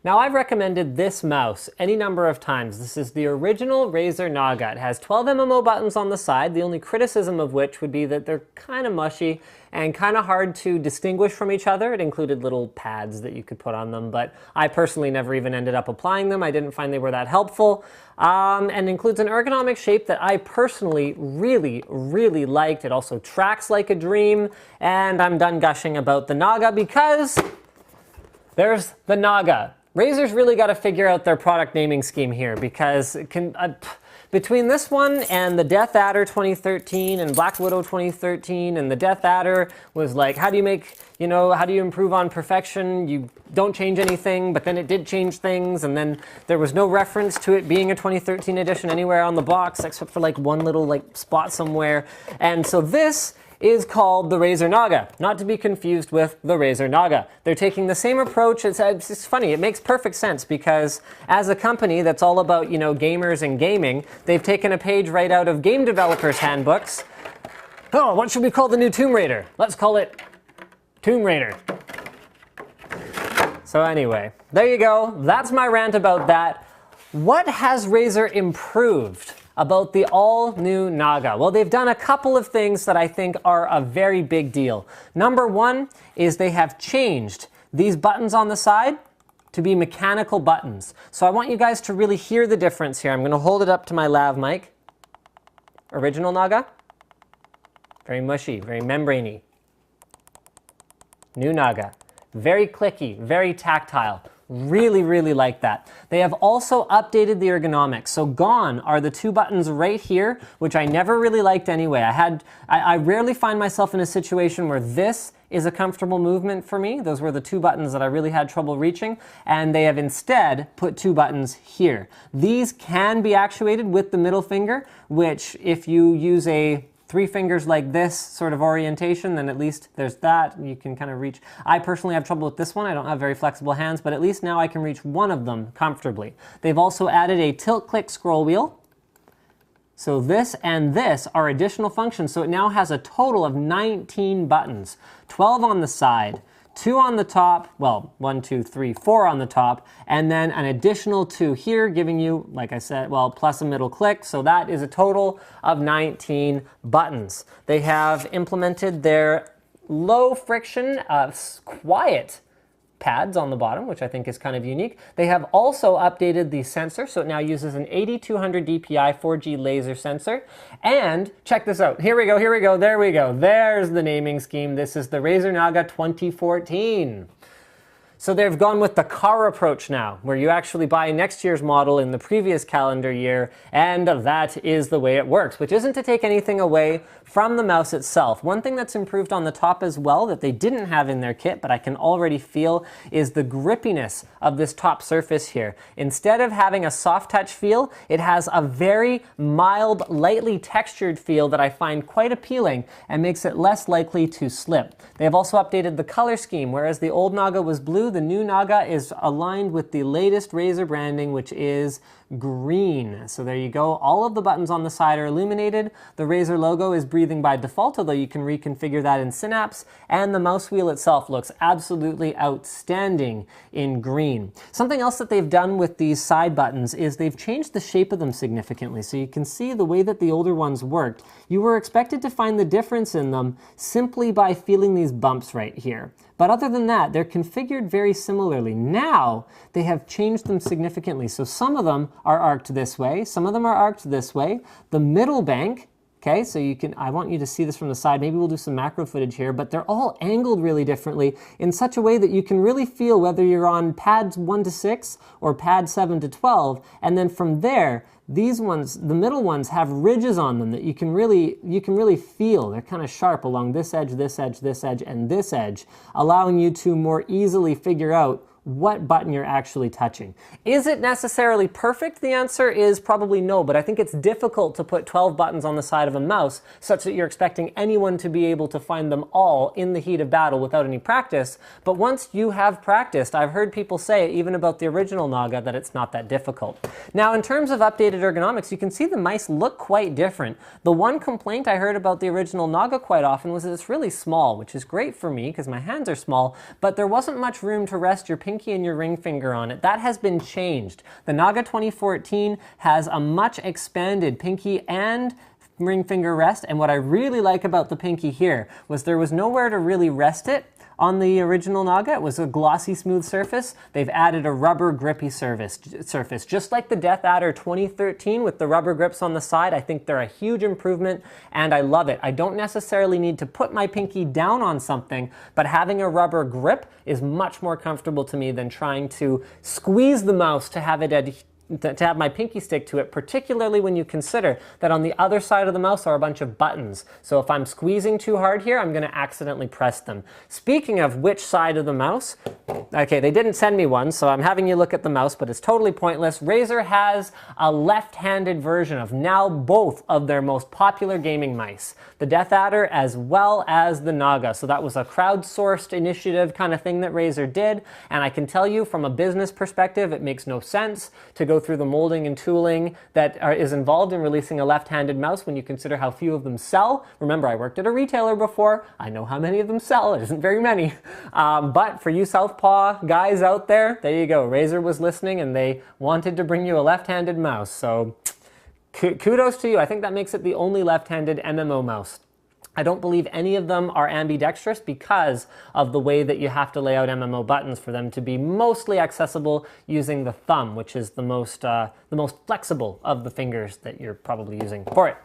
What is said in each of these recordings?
Now, I've recommended this mouse any number of times. This is the original Razer Naga. It has 12 MMO buttons on the side, the only criticism of which would be that they're kind of mushy and kind of hard to distinguish from each other. It included little pads that you could put on them, but I personally never even ended up applying them. I didn't find they were that helpful. And includes an ergonomic shape that I personally really liked. It also tracks like a dream, and I'm done gushing about the Naga because there's the Naga. Razer's really got to figure out their product naming scheme here because between this one and the Death Adder 2013 and Black Widow 2013, and the Death Adder was like, how do you make, how do you improve on perfection? You don't change anything, but then it did change things, and then there was no reference to it being a 2013 edition anywhere on the box except for like one little spot somewhere. And so this is called the Razer Naga, not to be confused with the Razer Naga. They're taking the same approach. It's funny, it makes perfect sense because as a company that's all about, gamers and gaming, they've taken a page right out of game developers' handbooks. Oh, what should we call the new Tomb Raider? Let's call it Tomb Raider. So anyway, there you go. That's my rant about that. What has Razer improved about the all-new Naga? Well, they've done a couple of things that I think are a very big deal. Number one is they have changed these buttons on the side to be mechanical buttons. So I want you guys to really hear the difference here. I'm going to hold it up to my lav mic. Original Naga, very mushy, very membraney. New Naga, very clicky, very tactile. Really like that. They have also updated the ergonomics. So gone are the two buttons right here, which I never really liked anyway. I rarely find myself in a situation where this is a comfortable movement for me. Those were the two buttons that I really had trouble reaching, and they have instead put two buttons here. These can be actuated with the middle finger, which if you use a three fingers like this sort of orientation, then at least there's that. You can kind of reach. I personally have trouble with this one. I don't have very flexible hands, but at least now I can reach one of them comfortably. They've also added a tilt-click scroll wheel. So this and this are additional functions. So it now has a total of 19 buttons, 12 on the side, 2 on the top, well, 1, 2, 3, 4 on the top, and then an additional 2 here, giving you, like I said, well, plus a middle click. So that is a total of 19 buttons. They have implemented their low friction, quiet pads on the bottom, which I think is kind of unique. They have also updated the sensor, so it now uses an 8200 DPI 4G laser sensor. And check this out. Here we go, there we go. There's the naming scheme. This is the Razer Naga 2014. So they've gone with the car approach now, where you actually buy next year's model in the previous calendar year, and that is the way it works, which isn't to take anything away from the mouse itself. One thing that's improved on the top as well that they didn't have in their kit, but I can already feel, is the grippiness of this top surface here. Instead of having a soft touch feel, it has a very mild, lightly textured feel that I find quite appealing and makes it less likely to slip. They have also updated the color scheme. Whereas the old Naga was blue, the new Naga is aligned with the latest Razer branding, which is green. So there you go. All of the buttons on the side are illuminated. The Razer logo is breathing by default, although you can reconfigure that in Synapse. And the mouse wheel itself looks absolutely outstanding in green. Something else that they've done with these side buttons is they've changed the shape of them significantly. So you can see the way that the older ones worked. You were expected to find the difference in them simply by feeling these bumps right here. But other than that, they're configured very similarly. Now, they have changed them significantly. So some of them are arced this way, some of them are arced this way. The middle bank, okay, so you can, I want you to see this from the side. Maybe we'll do some macro footage here, but they're all angled really differently in such a way that you can really feel whether you're on pads 1 to 6 or pad 7 to 12. And then from there, these ones, the middle ones, have ridges on them that you can really feel. They're kind of sharp along this edge, this edge, this edge, and this edge, allowing you to more easily figure out what button you're actually touching. Is it necessarily perfect? The answer is probably no, but I think it's difficult to put 12 buttons on the side of a mouse such that you're expecting anyone to be able to find them all in the heat of battle without any practice. But once you have practiced, I've heard people say, even about the original Naga, that it's not that difficult. Now, in terms of updated ergonomics, you can see the mice look quite different. The one complaint I heard about the original Naga quite often was that it's really small, which is great for me because my hands are small, but there wasn't much room to rest your pinky pinky and your ring finger on it. That has been changed. The Naga 2014 has a much expanded pinky and ring finger rest, and what I really like about the pinky here was there was nowhere to really rest it. On the original Naga, it was a glossy, smooth surface. They've added a rubber grippy surface, just like the Death Adder 2013 with the rubber grips on the side. I think they're a huge improvement, and I love it. I don't necessarily need to put my pinky down on something, but having a rubber grip is much more comfortable to me than trying to squeeze the mouse to have it to have my pinky stick to it, particularly when you consider that on the other side of the mouse are a bunch of buttons. So if I'm squeezing too hard here, I'm going to accidentally press them. Speaking of which side of the mouse, okay, they didn't send me one, so I'm having you look at the mouse, but it's totally pointless. Razer has a left-handed version of now both of their most popular gaming mice, the Death Adder as well as the Naga. So that was a crowdsourced initiative kind of thing that Razer did, and I can tell you from a business perspective, it makes no sense to go through the molding and tooling that is involved in releasing a left-handed mouse when you consider how few of them sell. Remember, I worked at a retailer before. I know how many of them sell. It isn't very many. But for you Southpaw guys out there you go. Razer was listening and they wanted to bring you a left-handed mouse. So kudos to you. I think that makes it the only left-handed MMO mouse. I don't believe any of them are ambidextrous because of the way that you have to lay out MMO buttons for them to be mostly accessible using the thumb, which is the most flexible of the fingers that you're probably using for it.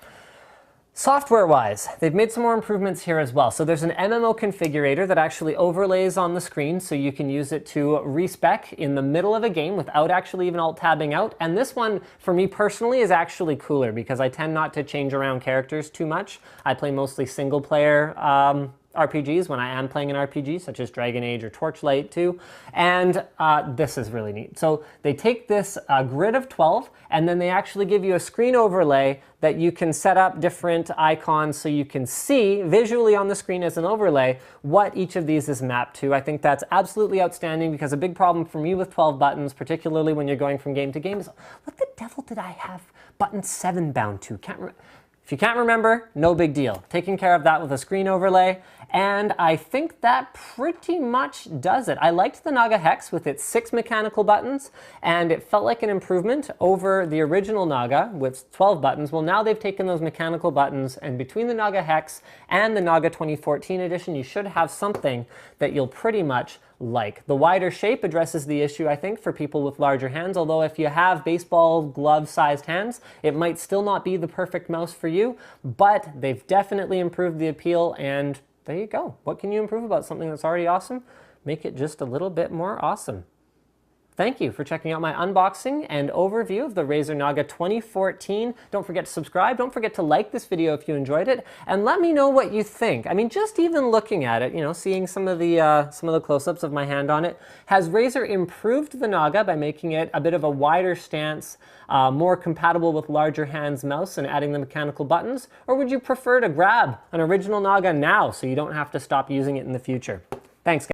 Software-wise, they've made some more improvements here as well. So there's an MMO configurator that actually overlays on the screen so you can use it to respec in the middle of a game without actually even alt-tabbing out. And this one, for me personally, is actually cooler because I tend not to change around characters too much. I play mostly single-player RPGs when I am playing an RPG, such as Dragon Age or Torchlight 2, and this is really neat. So they take this grid of 12, and then they actually give you a screen overlay that you can set up different icons so you can see visually on the screen as an overlay what each of these is mapped to. I think that's absolutely outstanding because a big problem for me with 12 buttons, particularly when you're going from game to game, is what the devil did I have button 7 bound to? If you can't remember, no big deal. Taking care of that with a screen overlay, and I think that pretty much does it. I liked the Naga Hex with its 6 mechanical buttons, and it felt like an improvement over the original Naga with 12 buttons. Well, now they've taken those mechanical buttons, and between the Naga Hex and the Naga 2014 edition, you should have something that you'll pretty much like. The wider shape addresses the issue, I think, for people with larger hands, although if you have baseball glove-sized hands, it might still not be the perfect mouse for you, but they've definitely improved the appeal, and there you go. What can you improve about something that's already awesome? Make it just a little bit more awesome. Thank you for checking out my unboxing and overview of the Razer Naga 2014. Don't forget to subscribe. Don't forget to like this video if you enjoyed it, and let me know what you think. I mean, just even looking at it, you know, seeing some of the close-ups of my hand on it, has Razer improved the Naga by making it a bit of a wider stance, more compatible with larger hands mouse and adding the mechanical buttons, or would you prefer to grab an original Naga now so you don't have to stop using it in the future? Thanks, guys.